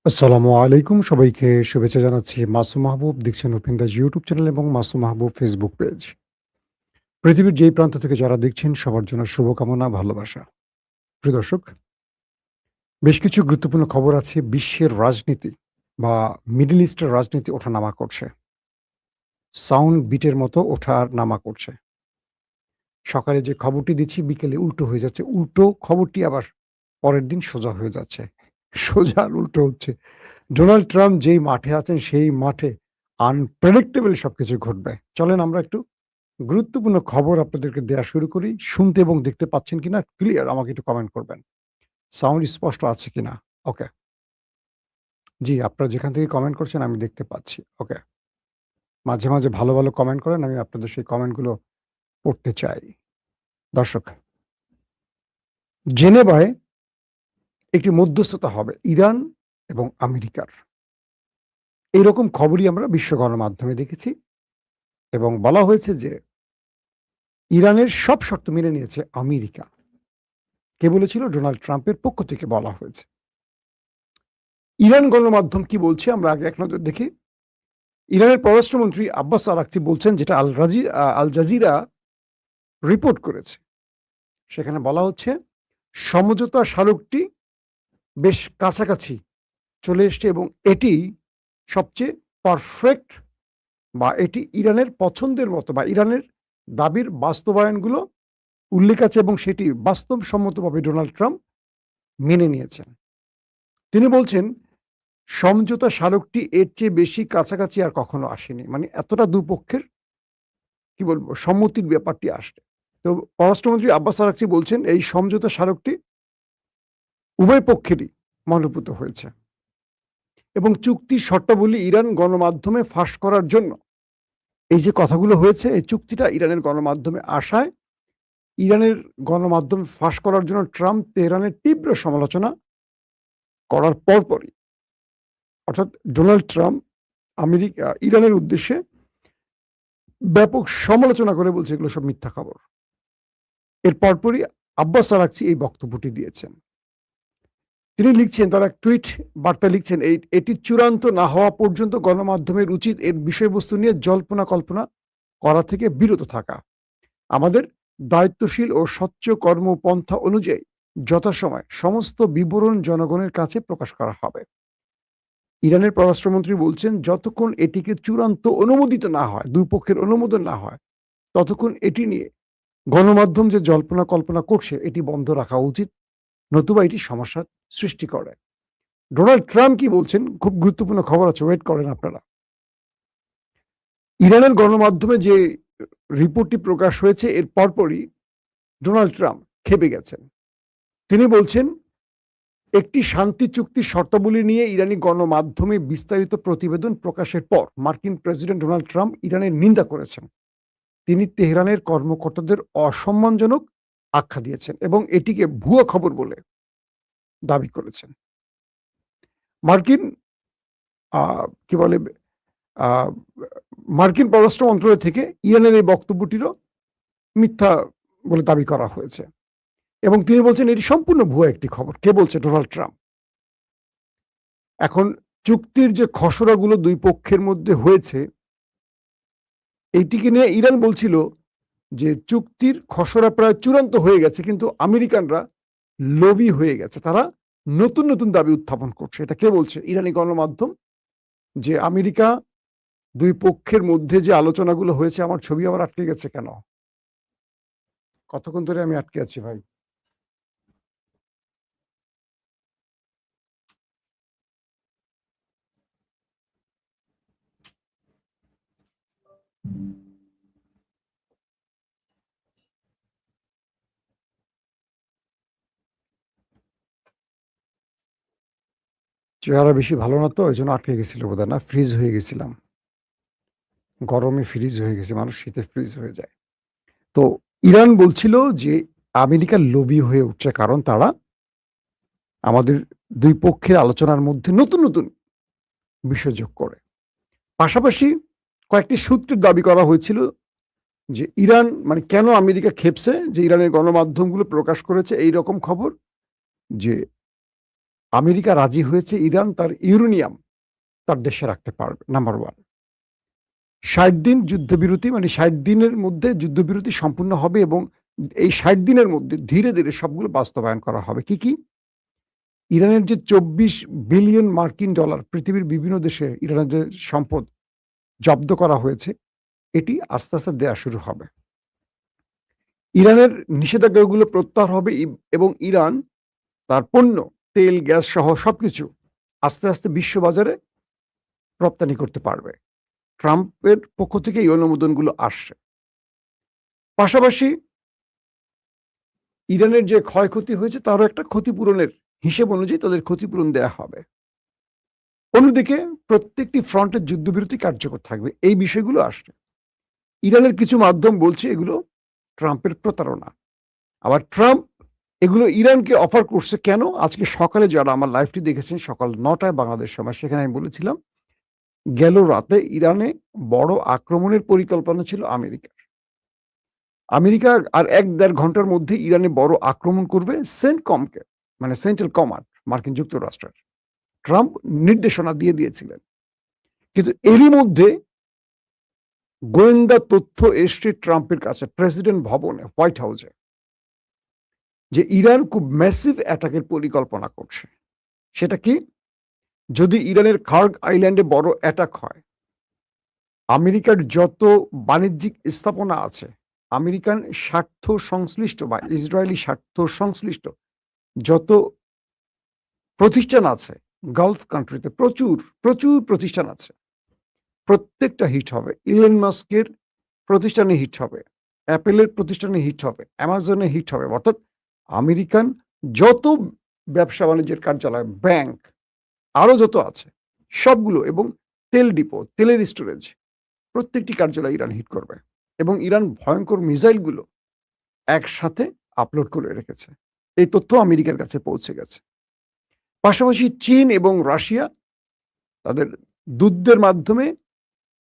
আসসালামু আলাইকুম। সবাইকে শুভেচ্ছা জানাচ্ছি। মাসুম মাহবুব দেখছেন ওপেন দাস ইউটিউব চ্যানেল এবং মাসুম মাহবুব ফেসবুক পেজ। পৃথিবীর যেই প্রান্ত থেকে যারা দেখছেন সবার জন্য শুভকামনা, ভালোবাসা। প্রিয় দর্শক, বেশ কিছু গুরুত্বপূর্ণ খবর আছে। বিশ্বের রাজনীতি বা মিডল ইস্টের রাজনীতি ওঠানামা করছে। সাউন্ড বিটের মতো ওঠা-নামা করছে। সকালে যে খবরটি দিচ্ছি বিকেলে উল্টো হয়ে যাচ্ছে। উল্টো খবরটি আবার পরের দিন সোজা হয়ে যাচ্ছে। সোজা আর উল্টো হচ্ছে। ডোনাল্ড ট্রাম্প যেই মাঠে আছেন সেই মাঠে আনপ্রেডিক্টেবল সবকিছু ঘটবে। চলেন আমরা একটু গুরুত্বপূর্ণ খবর আপনাদেরকে দেয়া শুরু করি। শুনতে এবং দেখতে পাচ্ছেন কিনা ক্লিয়ার আমাকে একটু কমেন্ট করবেন। সাউন্ড স্পষ্ট আছে কিনা? ওকে। জি, আপনারা যেখান থেকে কমেন্ট করছেন আমি দেখতে পাচ্ছি। ওকে। মাঝে, মাঝে ভালো, ভালো কমেন্ট করেন। আমি আপনাদের সেই কমেন্টগুলো পড়তে চাই। দর্শক, জেনেভায় একটি মধ্যস্থতা হবে ইরান এবং আমেরিকার। এইরকম খবরই আমরা বিশ্ব গণমাধ্যমে দেখেছি এবং বলা হয়েছে যে ইরানের সব শর্ত মেনে নিয়েছে আমেরিকা। কে বলেছিল? ডোনাল্ড ট্রাম্পের পক্ষ থেকে বলা হয়েছে। ইরান গণমাধ্যম কি বলছে আমরা আগে এক নজর দেখি। ইরানের পররাষ্ট্রমন্ত্রী আব্বাস আরাকচি বলছেন, যেটা আল জাজিরা রিপোর্ট করেছে। সেখানে বলা হচ্ছে সমঝোতা স্মারকটি বেশ কাছাকাছি চলে এসছে এবং এটি সবচেয়ে পারফেক্ট বা এটি ইরানের পছন্দের মতো বা ইরানের দাবির বাস্তবায়নগুলো উল্লেখ আছে এবং সেটি বাস্তবসম্মতভাবে ডোনাল্ড ট্রাম্প মেনে নিয়েছেন। তিনি বলছেন সমঝোতা স্মারকটি এর চেয়ে বেশি কাছাকাছি আর কখনো আসেনি। মানে এতটা দুপক্ষের কি বলবো সম্মতির ব্যাপারটি আসছে। তো পররাষ্ট্রমন্ত্রী আব্বাস আরাকচি বলছেন এই সমঝোতা স্মারকটি উভয় পক্ষেরই মনোভূত হয়েছে এবং চুক্তির শর্তাবলী ইরান গণমাধ্যমে ফাঁস করার জন্য এই যে কথাগুলো হয়েছে এই চুক্তিটা ইরানের গণমাধ্যমে আসায় ইরানের গণমাধ্যম ফাঁস করার জন্য ট্রাম্প তেহরানের তীব্র সমালোচনা করার পরপরই অর্থাৎ ডোনাল্ড ট্রাম্প ইরানের উদ্দেশ্যে ব্যাপক সমালোচনা করে বলছে এগুলো সব মিথ্যা খবর। এর পরপরই আব্বাস আরাকচি এই বক্তব্যটি দিয়েছেন। তিনি লিখছেন, তার এক টুইট বার্তা লিখছেন, এটি চূড়ান্ত না হওয়া পর্যন্ত গণমাধ্যমের উচিত এর বিষয়বস্তু নিয়ে জল্পনা কল্পনা করা থেকে বিরত থাকা। আমাদের দায়িত্বশীল ও স্বচ্ছ কর্মপন্থা অনুযায়ী যথাসময়ে সমস্ত বিবরণ জনগণের কাছে প্রকাশ করা হবে। ইরানের পররাষ্ট্রমন্ত্রী বলছেন যতক্ষণ এটিকে চূড়ান্ত অনুমোদিত না হয়, দুই পক্ষের অনুমোদন না হয়, ততক্ষণ এটি নিয়ে গণমাধ্যম যে জল্পনা কল্পনা করছে এটি বন্ধ রাখা উচিত, নতুবা এটি সমস্যার সৃষ্টি করে। ডোনাল্ড ট্রাম্প কি বলছেন? খুব গুরুত্বপূর্ণ খবর আছে, ওয়েট করেন আপনারা। ইরানের গণমাধ্যমে যে রিপোর্টটি প্রকাশ হয়েছে এর পরপরই ডোনাল্ড ট্রাম্প ক্ষেপে গেছেন। তিনি বলছেন একটি শান্তি চুক্তির শর্তাবলী নিয়ে ইরানি গণমাধ্যমে বিস্তারিত প্রতিবেদন প্রকাশের পর মার্কিন প্রেসিডেন্ট ডোনাল্ড ট্রাম্প ইরানের নিন্দা করেছেন। তিনি তেহরানের কর্মকর্তাদের অসম্মানজনক আখ্যা দিয়েছেন এবং এটিকে ভুয়া খবর বলে দাবি করেছেন। মার্কিন কি বলে মার্কিন পররাষ্ট্র মন্ত্রণালয় থেকে ইরানের এই বক্তব্যটিরও মিথ্যা বলে দাবি করা হয়েছে এবং তিনি বলছেন এটি সম্পূর্ণ ভুয়া একটি খবর। কে বলছে? Donald Trump. এখন চুক্তির যে খসড়াগুলো দুই পক্ষের মধ্যে হয়েছে এইটিকে নিয়ে ইরান বলছিল যে চুক্তির খসড়া প্রায় চূড়ান্ত হয়ে গেছে, কিন্তু আমেরিকানরা লোভী হয়ে গেছে, তারা নতুন নতুন দাবি উত্থাপন করছে। এটা কে বলছে? ইরানি গণমাধ্যম। যে আমেরিকা দুই পক্ষের মধ্যে যে আলোচনাগুলো হয়েছে, আমার ছবি আবার আটকে গেছে কেন? কতক্ষণ ধরে আমি আটকে আছি ভাই? চেহারা বেশি ভালো না তো, এজন্য আটকে গেছিল বোধহয়, না ফ্রিজ হয়ে গেছিলাম। গরমে ফ্রিজ হয়ে গেছে, মানুষ শীতে ফ্রিজ হয়ে যায়। তো ইরান বলছিল যে আমেরিকা লোভী হয়ে উঠছে, কারণ তারা আমাদের দুই পক্ষের আলোচনার মধ্যে নতুন নতুন বিষয় যোগ করে। পাশাপাশি কয়েকটি সূত্রের দাবি করা হয়েছিল যে ইরান মানে কেন আমেরিকা খেপছে যে ইরানের গণমাধ্যমগুলো প্রকাশ করেছে এই রকম খবর যে আমেরিকা রাজি হয়েছে ইরান তার ইউরেনিয়াম তার দেশে রাখতে পারবে, নাম্বার 1। ৬০ দিন যুদ্ধবিরতি, মানে ৬০ দিনের মধ্যে যুদ্ধবিরতি সম্পূর্ণ হবে এবং এই ৬০ দিনের মধ্যে ধীরে ধীরে সবগুলো বাস্তবায়ন করা হবে। কি কি? ইরানের যে ২৪ বিলিয়ন মার্কিন ডলার পৃথিবীর বিভিন্ন দেশে ইরানের যে সম্পদ জব্দ করা হয়েছে, এটি আস্তে আস্তে দেয়া শুরু হবে। ইরানের নিষেধাজ্ঞাগুলো প্রত্যাহার হবে এবং ইরান তার পণ্য, তেল, গ্যাস সহ সবকিছু আস্তে আস্তে বিশ্ববাজারে রপ্তানি করতে পারবে। ট্রাম্পের পক্ষ থেকে এই অনুমোদনগুলো আসছে। পাশাপাশি ইরানের যে ক্ষয়ক্ষতি হয়েছে তারও একটা ক্ষতিপূরণের হিসেব অনুযায়ী তাদের ক্ষতিপূরণ দেয়া হবে। অন্যদিকে প্রত্যেকটি ফ্রন্টের যুদ্ধবিরতি কার্যকর থাকবে। এই বিষয়গুলো আসছে। ইরানের কিছু মাধ্যম বলছে এগুলো ট্রাম্পের প্রতারণা। আবার ট্রাম্প এগুলো ইরানকে অফার করছে কেন? আজকে সকালে যারা আমার লাইভটি দেখেছেন সকাল ৯টায় বাংলাদেশ সময়, সেখানে আমি বলেছিলাম গেল রাতে ইরানে বড় আক্রমণের পরিকল্পনা ছিল আমেরিকার। আমেরিকা আর ১-১.৫ ঘন্টার মধ্যে ইরানে বড় আক্রমণ করবে সেন্টকমকে, মানে সেন্ট্রাল কমান্ড মার্কিন যুক্তরাষ্ট্রের। ট্রাম্প নির্দেশনা দিয়ে দিয়েছিলেন। কিন্তু এরই মধ্যে গোয়েন্দা তথ্য এসছে ট্রাম্পের কাছে প্রেসিডেন্ট ভবনে, হোয়াইট হাউসে, যে ইরান খুব ম্যাসিভ অ্যাটাকের পরিকল্পনা করছে। সেটা কি? যদি ইরানের খার্গ আইল্যান্ডে বড় অ্যাটাক হয়, আমেরিকার যত বাণিজ্যিক স্থাপনা আছে, আমেরিকান স্বার্থ সংশ্লিষ্ট বা ইসরায়েলি স্বার্থ সংশ্লিষ্ট যত প্রতিষ্ঠান আছে গালফ কান্ট্রিতে, প্রচুর প্রচুর প্রতিষ্ঠান আছে, প্রত্যেকটা হিট হবে। ইলন মাস্কের প্রতিষ্ঠানে হিট হবে, অ্যাপেলের প্রতিষ্ঠানে হিট হবে, অ্যামাজনে হিট হবে। অর্থাৎ আমেরিকান যত ব্যবসা বাণিজ্যের কার্যালয়, ব্যাংক, আরও যত আছে সবগুলো, এবং তেল ডিপো, তেলের স্টোরেজ, প্রত্যেকটি কার্যালয় ইরান হিট করবে। এবং ইরান ভয়ঙ্কর মিসাইলগুলো একসাথে আপলোড করে রেখেছে। এই তথ্য আমেরিকার কাছে পৌঁছে গেছে। পাশাপাশি চীন এবং রাশিয়া তাদের দূতদের মাধ্যমে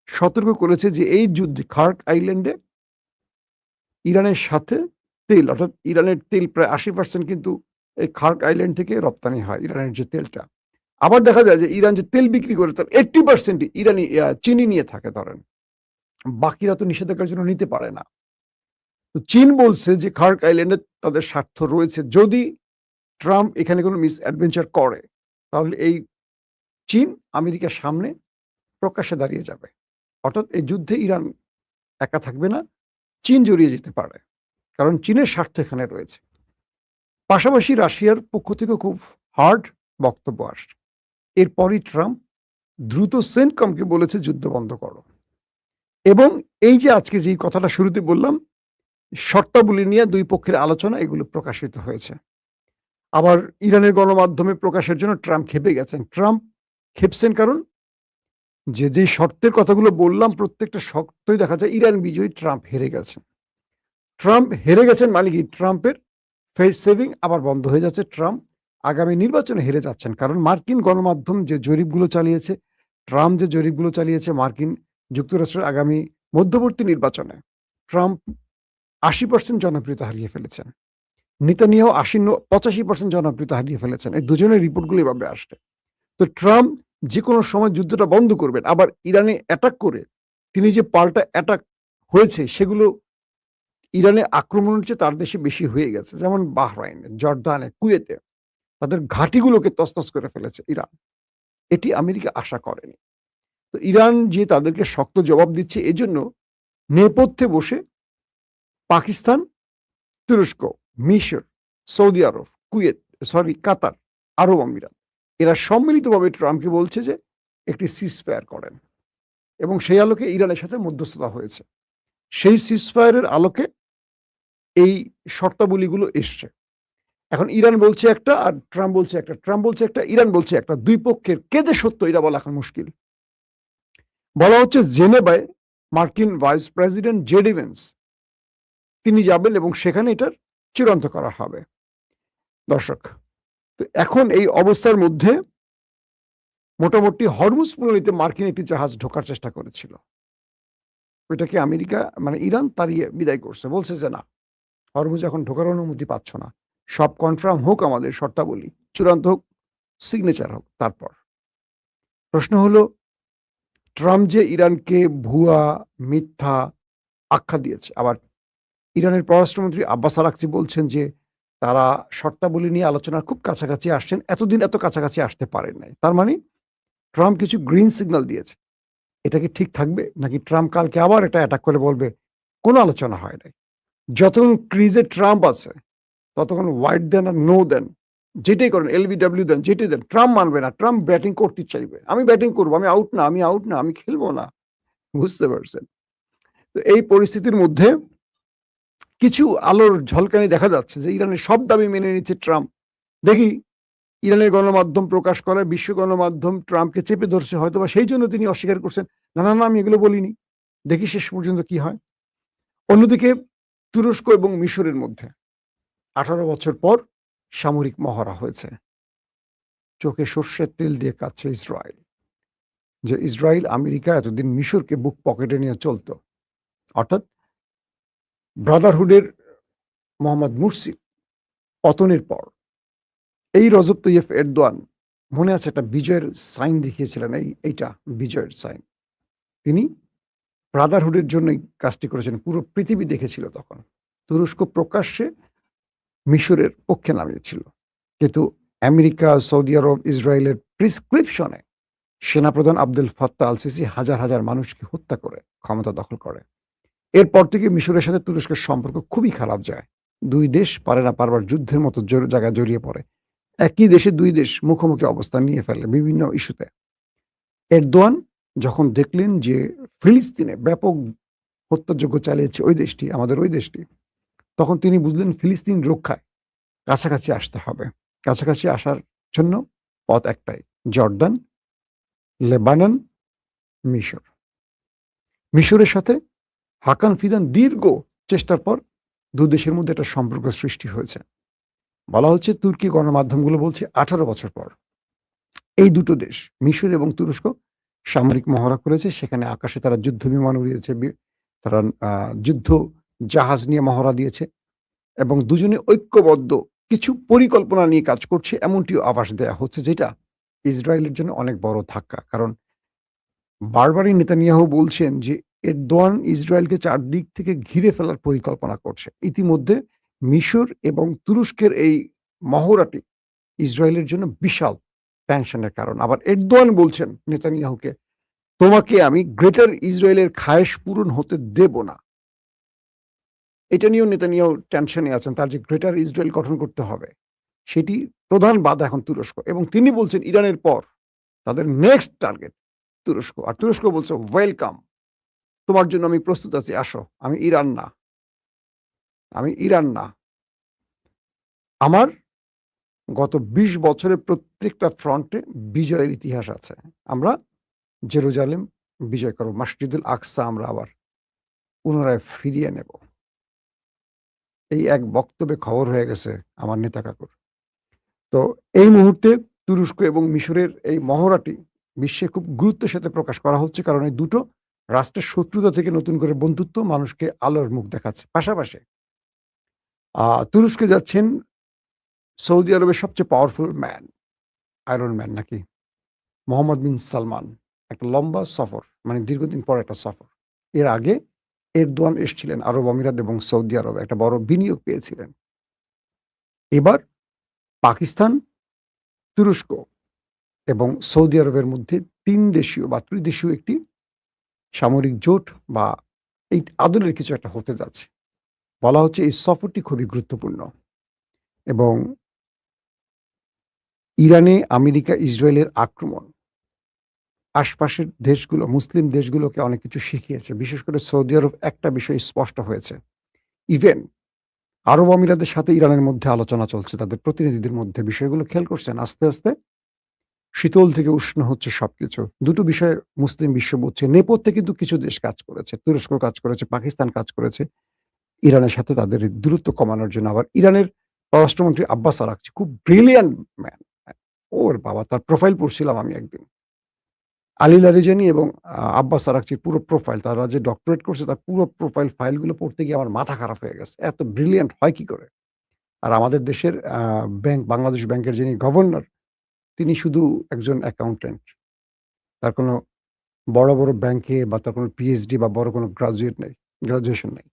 সতর্ক করেছে যে এই যুদ্ধে খার্গ আইল্যান্ডে ইরানের সাথে তেল, অর্থাৎ ইরানের তেল প্রায় ৮০% কিন্তু এই খার্গ আইল্যান্ড থেকে রপ্তানি হয়, ইরানের যে তেলটা। আবার দেখা যায় যে ইরান যে তেল বিক্রি করে তার 80% ইরানি চিনি নিয়ে থাকে ধরেন, বাকিরা তো নিষেধাজ্ঞার জন্য নিতে পারে না। তো চীন বলছে যে খার্গ আইল্যান্ডে তাদের স্বার্থ রয়েছে, যদি ট্রাম্প এখানে কোনো মিস অ্যাডভেঞ্চার করে তাহলে এই চীন আমেরিকার সামনে প্রকাশ্যে দাঁড়িয়ে যাবে। অর্থাৎ এই যুদ্ধে ইরান একা থাকবে না, চীন জড়িয়ে যেতে পারে, কারণ চীনের স্বার্থ এখানে রয়েছে। পাশাপাশি রাশিয়ার পক্ষ থেকে খুব হার্ড বক্তব্য আসছে। এরপরই ট্রাম্প দ্রুত সেন্টকমকে বলেছে যুদ্ধ বন্ধ করো। এবং এই যে আজকে যেই কথাটা শুরুতে বললাম, শর্তাবলী নিয়ে দুই পক্ষের আলোচনা, এগুলো প্রকাশিত হয়েছে। আবার ইরানের গণমাধ্যমে প্রকাশের জন্য ট্রাম্প ক্ষেপে গেছেন। ট্রাম্প ক্ষেপছেন কারণ যে শর্তের কথাগুলো বললাম প্রত্যেকটা শর্তই দেখা যায় ইরান বিজয়ী, ট্রাম্প হেরে গেছেন। ট্রাম্প হেরে গেছেন মানে কি? ট্রাম্পের ফেস সেভিং আবার বন্ধ হয়ে যাচ্ছে। ট্রাম্প আগামী নির্বাচনে হেরে যাচ্ছেন, কারণ মার্কিন গণমাধ্যম যে জরিপগুলো চালিয়েছে, ট্রাম্প যে জরিপগুলো চালিয়েছে মার্কিন যুক্তরাষ্ট্রের আগামী মধ্যবর্তী নির্বাচনে, ট্রাম্প ৮০% জনপ্রিয়তা হারিয়ে ফেলেছেন। নেতানিয়াহু ৮৫% জনপ্রিয়তা হারিয়ে ফেলেছেন। এই দুজনের রিপোর্টগুলো এভাবে আসছে। তো ট্রাম্প যে কোনো সময় যুদ্ধটা বন্ধ করবেন। আবার ইরানে অ্যাটাক করে তিনি যে পাল্টা অ্যাটাক হয়েছে সেগুলো ইরানে আক্রমণের চেয়ে তার দেশে বেশি হয়ে গেছে। যেমন বাহরাইনে, জর্দানে, কুয়েতে তাদের ঘাঁটিগুলোকে তছনছ করে ফেলেছে ইরান। এটি আমেরিকা আশা করেনি। তো ইরান যে তাদেরকে শক্ত জবাব দিচ্ছে, এজন্য নেপথ্যে বসে পাকিস্তান, তুরস্ক, মিশর, সৌদি আরব, কাতার, আরব আমিরাত, এরা সম্মিলিতভাবে ট্রাম্পকে বলছে যে একটি সিজফায়ার করেন, এবং সেই আলোকে ইরানের সাথে মধ্যস্থতা হয়েছে। সেই সিজফায়ারের আলোকে এই শর্তাবলীগুলো এসছে। এখন ইরান বলছে একটা আর ট্রাম্প বলছে একটা, ট্রাম্প বলছে একটা, ইরান বলছে একটা। দুই পক্ষের কে যে সত্য এটা বলা এখন মুশকিল। বলা হচ্ছে জেনেভায় মার্কিন ভাইস প্রেসিডেন্ট জেডি ভেন্স তিনি যাবেন এবং সেখানে এটার চূড়ান্ত করা হবে। দর্শক, তো এখন এই অবস্থার মধ্যে মোটামুটি হরমুজ প্রণালীতে মার্কিন একটি জাহাজ ঢোকার চেষ্টা করেছিল, ওইটাকে আমেরিকা মানে ইরান তাড়িয়ে বিদায় করছে, বলছে যে না, হরমুজ এখন ঢোকার অনুমতি পাচ্ছ না, সব কনফার্ম হোক, আমাদের শর্তাবলী চূড়ান্ত হোক, সিগনেচার হোক তারপর। প্রশ্ন হলো ট্রাম্প যে ইরানকে ভুয়া, মিথ্যা আখ্যা দিয়েছে। আবার ইরানের পররাষ্ট্রমন্ত্রী আব্বাস আরাকচি বলছেন যে তারা শর্তাবলী নিয়ে আলোচনার খুব কাছাকাছি আসছেন। এতদিন এত কাছাকাছি আসতে পারেন নাই। তার মানে ট্রাম্প কিছু গ্রিন সিগন্যাল দিয়েছে। এটা কি ঠিক থাকবে? নাকি ট্রাম্প কালকে আবার এটা অ্যাটাক করে বলবে, "কোনো আলোচনা হয় নাই।" যতক্ষণ ক্রিজে ট্রাম্প আছে, ততক্ষণ হোয়াইট দেন আর নো দেন। যেটাই করেন, এলবিডব্লিউ দেন, যেটাই দেন, ট্রাম্প মানবে না। ট্রাম্প ব্যাটিং করতে চাইবে। "আমি ব্যাটিং করব। আমি আউট না, আমি আউট না, আমি খেলবো না।" বুঝতে পারছেন? তো এই পরিস্থিতির মধ্যে কিছু আলোর ঝলকানি দেখা যাচ্ছে যে ইরানের সব দাবি মেনে নিচ্ছে ট্রাম্প। দেখি ইরানের গণমাধ্যম প্রকাশ করে, বিশ্ব গণমাধ্যম ট্রাম্পকে চেপে ধরছে, হয়তোবা সেই জন্য তিনি অস্বীকার করছেন, "না, না, না, আমি এগুলো বলিনি।" দেখি শেষ পর্যন্ত কি হয়। অন্যদিকে তুরস্ক এবং মিশরের মধ্যে 18 বছর পর সামরিক মহড়া হয়েছে। চোখে সর্ষের তেল দিয়ে কাচ্ছে ইসরায়েল। যে ইসরায়েল, আমেরিকা এতদিন মিশরকে বুক পকেটে নিয়ে চলত। অর্থাৎ ব্রাদারহুডের মোহাম্মদ মুরসি পতনের পর এই রজব তৈয়ব এরদোয়ান, মনে আছে একটা বিজয়ের সাইন দেখিয়েছিলেন, এইটা বিজয়ের সাইন। তিনি ব্রাদারহুডের জন্যই কাজটি করেছেন। পুরো পৃথিবী দেখেছিল তখন। তুরস্ক প্রকাশ্যে মিশরের পক্ষে নামিয়েছিল। কিন্তু আমেরিকা, সৌদি আরব, ইসরায়েলের প্রিসক্রিপশনে সেনাপ্রধান আব্দুল ফাত্তাহ আল সিসি হাজার হাজার মানুষকে হত্যা করে ক্ষমতা দখল করে। এরপর থেকে মিশরের সাথে তুরস্কের সম্পর্ক খুবই খারাপ যায়। দুই দেশ পারে না পারবার যুদ্ধের মতো জায়গায় জড়িয়ে পড়ে। একই দেশে দুই দেশ মুখোমুখি অবস্থান নিয়ে ফেলে বিভিন্ন ইস্যুতে। এরদোয়ান যখন দেখলেন যে ফিলিস্তিনে ব্যাপক হত্যাযজ্ঞ চালিয়েছে ওই দেশটি, আমাদের ওই দেশটি, তখন তিনি বুঝলেন ফিলিস্তিন রক্ষায় কাছাকাছি আসতে হবে। কাছাকাছি আসার জন্য পথ একটাই, জর্ডান, লেবানন, মিশর। মিশরের সাথে হাকান ফিদান দীর্ঘ চেষ্টার পর দু দেশের মধ্যে একটা সম্পর্ক সৃষ্টি হয়েছে। বলা হচ্ছে, তুর্কি গণমাধ্যমগুলো বলছে 18 বছর পর এই দুটো দেশ, মিশর এবং তুরস্ক, সামরিক মহড়া করেছে। সেখানে আকাশে তারা যুদ্ধ বিমান উড়িয়েছে, তারা যুদ্ধ জাহাজ নিয়ে মহড়া দিয়েছে এবং দুজনে ঐক্যবদ্ধ কিছু পরিকল্পনা নিয়ে কাজ করছে, এমনটিও আভাস দেয়া হচ্ছে, যেটা ইসরায়েলের জন্য অনেক বড় ধাক্কা। কারণ বারবারই নেতানিয়াহু বলছেন যে এরদোয়ান ইসরায়েলকে চারদিক থেকে ঘিরে ফেলার পরিকল্পনা করছে। ইতিমধ্যে মিশর এবং তুরস্কের এই মহড়াটি ইসরায়েলের জন্য বিশাল টেনশনের কারণ। আবার এরদোয়ান বলছেন নেতানিয়াহুকে, "তোমাকে আমি গ্রেটার ইসরায়েলের খায়েশ পূরণ হতে দেব না।" এটা নিয়েও নেতানিয়াহু টেনশনে আছেন। তার যে গ্রেটার ইসরায়েল গঠন করতে হবে, সেটি প্রধান বাধা এখন তুরস্ক। এবং তিনি বলছেন ইরানের পর তাদের নেক্সট টার্গেট তুরস্ক। আর তুরস্ক বলছে, "ওয়েলকাম। তোমার জন্য আমি প্রস্তুত আছি, আসো। আমি ইরান না। আমি ইরান না। আমার গত 20 বছরে প্রত্যেকটা ফ্রন্টে বিজয়ের ইতিহাস আছে। আমরা জেরুজালেম বিজয় করব। মসজিদুল আকসা আমরা আবার পুনরায় ফিরিয়ে নেব।" এই এক বক্তব্যে খবর হয়ে গেছে আমার নেতা কাকুর। তো এই মুহূর্তে তুরস্ক এবং মিশরের এই মহড়াটি বিশ্বে খুব গুরুত্বের সাথে প্রকাশ করা হচ্ছে। কারণ এই দুটো রাষ্ট্রের শত্রুতা থেকে নতুন করে বন্ধুত্ব মানুষকে আলোর মুখ দেখাচ্ছে। পাশাপাশি তুরস্কে যাচ্ছেন সৌদি আরবের সবচেয়ে পাওয়ারফুল ম্যান, আয়রন ম্যান নাকি? মোহাম্মদ বিন সালমান। একটা লম্বা সফর, মানে দীর্ঘদিন পর একটা সফর। এর আগে এরদোয়ান এসছিলেন আরব আমিরাত এবং সৌদি আরবে, একটা বড় বিনিয়োগ পেয়েছিলেন। এবার পাকিস্তান, তুরস্ক এবং সৌদি আরবের মধ্যে 3 দেশীয় বা ত্রিদেশীয় একটি সামরিক জোট বা এই আদলের কিছু একটা হতে যাচ্ছে। বলা হচ্ছে এই সফরটি খুবই গুরুত্বপূর্ণ এবং ইরানে আমেরিকা, ইসরায়েলের আক্রমণ আশপাশের দেশগুলো, মুসলিম দেশগুলোকে অনেক কিছু শিখিয়েছে। বিশেষ করে সৌদি আরব একটা বিষয় স্পষ্ট হয়েছে। ইভেন আরব আমিরাতের সাথে ইরানের মধ্যে আলোচনা চলছে, তাদের প্রতিনিধিদের মধ্যে। বিষয়গুলো খেয়াল করছেন? আস্তে, আস্তে শীতল থেকে উষ্ণ হচ্ছে সবকিছু। দুটো বিষয় মুসলিম বিশ্ব বুঝছে। নেপথ্যে কিন্তু কিছু দেশ কাজ করেছে। তুরস্ক কাজ করেছে, পাকিস্তান কাজ করেছে ইরানের সাথে তাদের এই দূরত্ব কমানোর জন্য। আবার ইরানের পররাষ্ট্রমন্ত্রী আব্বাস আরাকচি খুব ব্রিলিয়ান্ট ম্যান। ওর বাবা! তার প্রোফাইল পড়ছিলাম আমি একদিন। আলী লারিজানি এবং আব্বাস আরাকচির পুরো প্রোফাইল, তারা যে ডক্টরেট করছে তার পুরো প্রোফাইল ফাইলগুলো পড়তে গিয়ে আমার মাথা খারাপ হয়ে গেছে। এত ব্রিলিয়ান্ট হয় কি করে? আর আমাদের দেশের বাংলাদেশ ব্যাংকের যিনি গভর্নর, তিনি শুধু একজন অ্যাকাউন্টেন্ট। তার কোনো বড়, বড় ব্যাংকে বা তার কোনো পিএইচডি বা বড় কোনো গ্র্যাজুয়েশন নেই।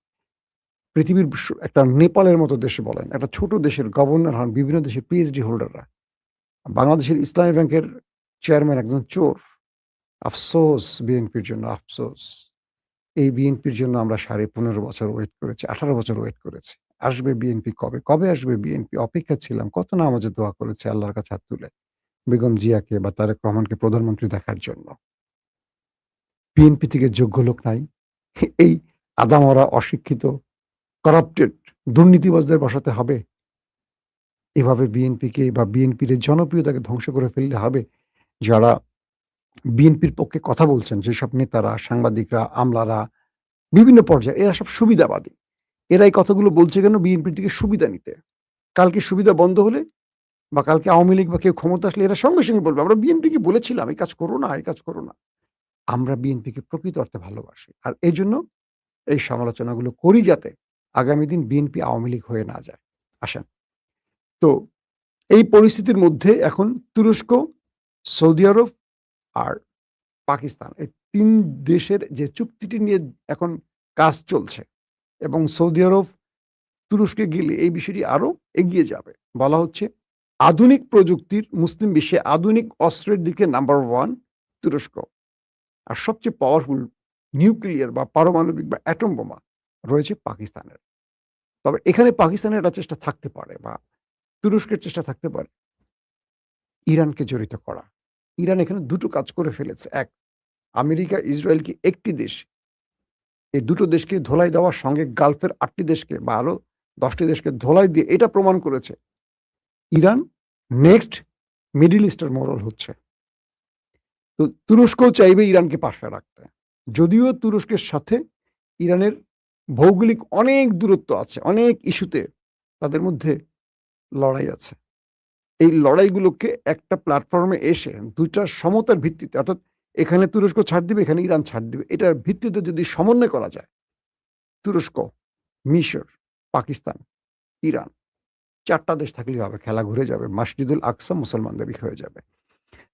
পৃথিবীর একটা নেপালের মতো দেশে বলেন, একটা ছোট দেশের গভর্নর হন বিভিন্ন দেশের পিএইচডি হোল্ডাররা। বাংলাদেশের ইসলামী ব্যাংকের চেয়ারম্যান একজন চোর। আফসোস বিএনপির জন্য আফসোস। এই বিএনপির জন্য আমরা 15.5 বছর ওয়েট করেছি, 18 বছর ওয়েট করেছি। আসবে বিএনপি কবে? কবে আসবে বিএনপি? অপেক্ষা ছিলাম। কত নামাজে দোয়া করেছি আল্লাহর কাছে হাত তুলে। বেগম জিয়াকে বা তারেক রহমানকে প্রধানমন্ত্রী দেখার জন্য। বিএনপি থেকে যোগ্য লোক নাই। এই আদামরা অশিক্ষিত, করাপ্টেড দুর্নীতিবাজদের বসাতে হবে। এভাবে বিএনপিকে বা বিএনপির জনপ্রিয়তাকে ধ্বংস করে ফেললে হবে? যারা বিএনপির পক্ষে কথা বলছেন যেসব নেতারা, সাংবাদিকরা, আমলারা বিভিন্ন পর্যায়ে এরা সব সুবিধাবাদী। এরা এই কথাগুলো বলছে কেন? বিএনপির থেকে সুবিধা নিতে। কালকে সুবিধা বন্ধ হলে বা কালকে আওয়ামী লীগ বা কেউ ক্ষমতা আসলে এরা সঙ্গে, সঙ্গে বলবে, "আমরা বিএনপিকে বলেছিলাম এই কাজ করো না, এই কাজ করো না।" আমরা বিএনপিকে প্রকৃত অর্থে ভালোবাসি। আর এজন্য এই সমালোচনাগুলো করি যাতে আগামী দিন বিএনপি আওয়ামী লীগ হয়ে না যায়। আসেন। তো এই পরিস্থিতির মধ্যে এখন তুরস্ক, সৌদি আরব আর পাকিস্তান এই ৩ দেশের যে চুক্তিটি নিয়ে এখন কাজ চলছে এবং সৌদি আরব তুরস্কে গেলে এই বিষয়টি আরো এগিয়ে যাবে। বলা হচ্ছে আধুনিক প্রযুক্তির মুসলিম বিশ্বে আধুনিক অস্ত্রের দিকে নাম্বার 1 তুরস্ক। আর সবচেয়ে পাওয়ারফুল নিউক্লিয়ার বা পারমাণবিক বা অ্যাটম বোমা রয়েছে পাকিস্তানের। তবে এখানে পাকিস্তানের একটা চেষ্টা থাকতে পারে বা তুরস্কের চেষ্টা থাকতে পারে ইরানকে জড়িত করা। ইরান এখানে ২ টো কাজ করে ফেলেছে। ১, আমেরিকা, ইসরায়েলকে একটি দেশ, এই ২ টো দেশকে ধোলাই দেওয়ার সঙ্গে গালফের ৮ টি দেশকে বা আরো ১০ টি দেশকে ধোলাই দিয়ে এটা প্রমাণ করেছে ইরান নেক্সট মিডল ইস্টের মোড়ল হচ্ছে। তো তুরস্কও চাইবে ইরানকে পাশে রাখতে। যদিও তুরস্কের সাথে ইরানের ভৌগোলিক অনেক দূরত্ব আছে, অনেক ইস্যুতে তাদের মধ্যে লড়াই আছে। এই লড়াইগুলোকে একটা প্ল্যাটফর্মে এসে ২ টার সমতার ভিত্তিতে অর্থাৎ এখানে তুরস্ক ছাড় দিবে, এখানে ইরান ছাড় দিবে। এটার ভিত্তিতে যদি সমন্বয় করা যায়, তুরস্ক, মিশর, পাকিস্তান, ইরান ৪ টা দেশ থাকলেই হবে। খেলা ঘুরে যাবে। মসজিদুল আকসা মুসলমানদেরই হয়ে যাবে।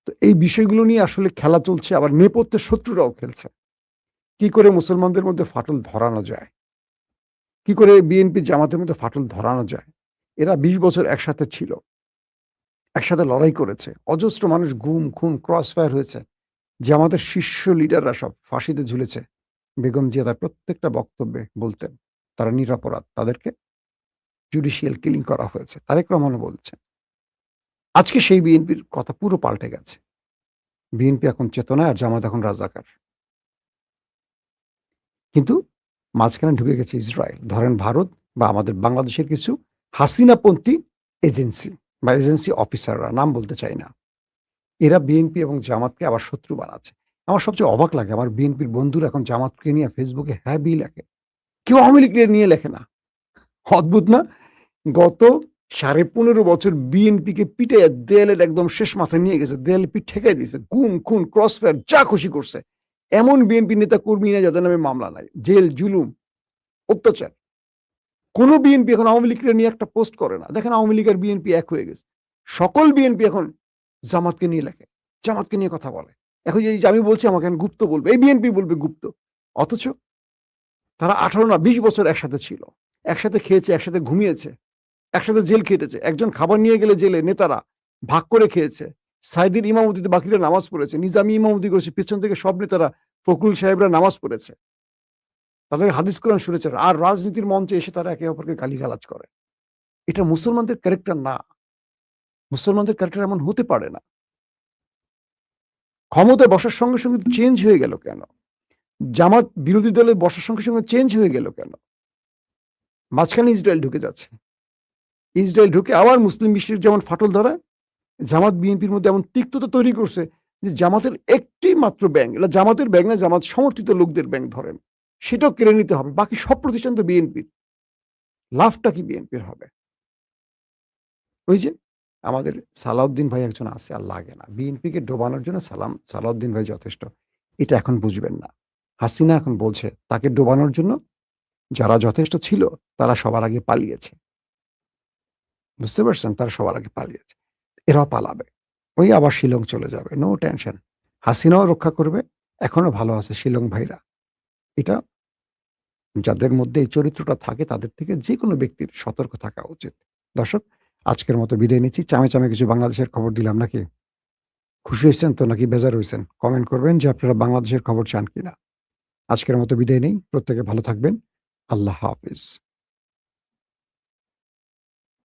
তো এই বিষয়গুলো নিয়ে আসলে খেলা চলছে, আবার নেপথ্যে শত্রুরাও খেলছে। কি করে মুসলমানদের মধ্যে ফাটল ধরানো যায়? কি করে বিএনপি জামাতের মধ্যে ফাটল ধরানো যায়? এরা ২০ বছর একসাথে ছিল। একসাথে লড়াই করেছে। অজস্র মানুষ গুম, খুন, ক্রস ফায়ার হয়েছে। জামাতের শীর্ষ লিডাররা সব ফাঁসিতে ঝুলেছে। বেগম জিয়া তার প্রত্যেকটা বক্তব্যে বলতেন, তারা নিরপরাধ। তাদেরকে জুডিশিয়াল কিলিং করা হয়েছে। তারেক রহমানও বলছেন। আজকে সেই বিএনপির কথা পুরো পাল্টে গেছে। বিএনপি এখন চেতনায় আর জামাত এখন রাজাকার। কিন্তু মাঝখানে ঢুকে গেছে ইসরায়েল। ধরেন ভারত বা আমাদের বাংলাদেশের কিছু হাসিনাপন্থী এজেন্সি বা এজেন্সি অফিসাররা, নাম বলতে চাই না। এরা বিএনপি এবং জামাতকে আবার শত্রু বানাচ্ছে। আমার সবচেয়ে অবাক লাগে আমার বিএনপির বন্ধুরা এখন জামাতকে নিয়ে ফেসবুকে হ্যাবি লেখে। কেউ আওয়ামী লীগকে নিয়ে লেখে না। অদ্ভুত না? গত ১৫.৫ বছর বিএনপিকে পিটাইয়া দেয়ালের একদম শেষ মাথায় নিয়ে গেছে। দেয়ালে পিঠ ঠেকাই দিয়েছে। গুম, খুন, ক্রসফায়ার যা খুশি করছে। এমন বিএনপি নেতা কর্মী নাই যাদের নামে মামলা নাই। জেল, জুলুম, অত্যাচার। কোন বিএনপি এখন আওয়ামী লীগকে নিয়ে একটা পোস্ট করে না। দেখেন আওয়ামী লীগ আর বিএনপি এক হয়ে গেছে। সকল বিএনপি এখন জামাতকে নিয়ে লেখে। জামাতকে নিয়ে কথা বলে। এখন এই যে আমি বলছি আমাকে এখন গুপ্ত বলবে। এই বিএনপি বলবে গুপ্ত। অথচ তারা ১৮ না ২০ বছর একসাথে ছিল। একসাথে খেয়েছে, একসাথে ঘুমিয়েছে, একসাথে জেল খেটেছে। একজন খাবার নিয়ে গেলে জেলে নেতারা ভাগ করে খেয়েছে। সাইদির ইমামতিতে বাকিরা নামাজ পড়েছে। নিজামী ইমামতি করেছে। পেছন থেকে সব নেতারা ফখরুল সাহেবরা নামাজ পড়েছে। তাদের হাদিস কোরআন শুনেছে। আর রাজনীতির মঞ্চে এসে তারা একে অপরকে গালিগালাজ করে। এটা মুসলমানদের ক্যারেক্টার না। মুসলমানদের ক্যারেক্টার এমন হতে পারে না। ক্ষমতায় বসার সঙ্গে, সঙ্গে চেঞ্জ হয়ে গেল কেন? জামাত বিরোধী দলে বসার সঙ্গে, সঙ্গে চেঞ্জ হয়ে গেল কেন? মাঝখানে ইসরায়েল ঢুকে যাচ্ছে। ইসরায়েল ঢুকে আবার মুসলিম বিশ্বের যেমন ফাটল ধরায়, জামাত বিএনপির মধ্যে এমন তিক্ততা তৈরি করছে যে জামাতের একটি মাত্র ব্যাংক, এটা জামাতের ব্যাংক না, জামাত সমর্থিত লোকদের ব্যাংক ধরেন। সেটাও কেড়ে নিতে হবে। বাকি সব প্রতিষ্ঠান তো বিএনপির। লাভটা কি বিএনপির হবে? ওই যে আমাদের সালাউদ্দিন ভাই একজন আছে, আর লাগে না। বিএনপিকে ডোবানোর জন্য সালাউদ্দিন ভাই যথেষ্ট। এটা এখন বুঝবেন না। হাসিনা এখন বলছে তাকে ডোবানোর জন্য যারা যথেষ্ট ছিল তারা সবার আগে পালিয়েছে। বুঝতে পারছেন? তারা সবার আগে পালিয়েছে। এরাও পালাবে। ওই আবার শিলং চলে যাবে। No tension. হাসিনাও রক্ষা করবে। এখনো ভালো আছে শিলং ভাইরা। এটা যাদের মধ্যে এই চরিত্রটা থাকে তাদের থেকে যেকোনো ব্যক্তির সতর্ক থাকা উচিত। দর্শক, আজকের মতো বিদায় নিচ্ছি। চামে কিছু বাংলাদেশের খবর দিলাম নাকি? খুশি হয়েছেন তো নাকি বেজার হইছেন? কমেন্ট করবেন যে আপনারা বাংলাদেশের খবর চান কিনা? আজকের মতো বিদায় নেই। প্রত্যেকে ভালো থাকবেন। আল্লাহ হাফেজ।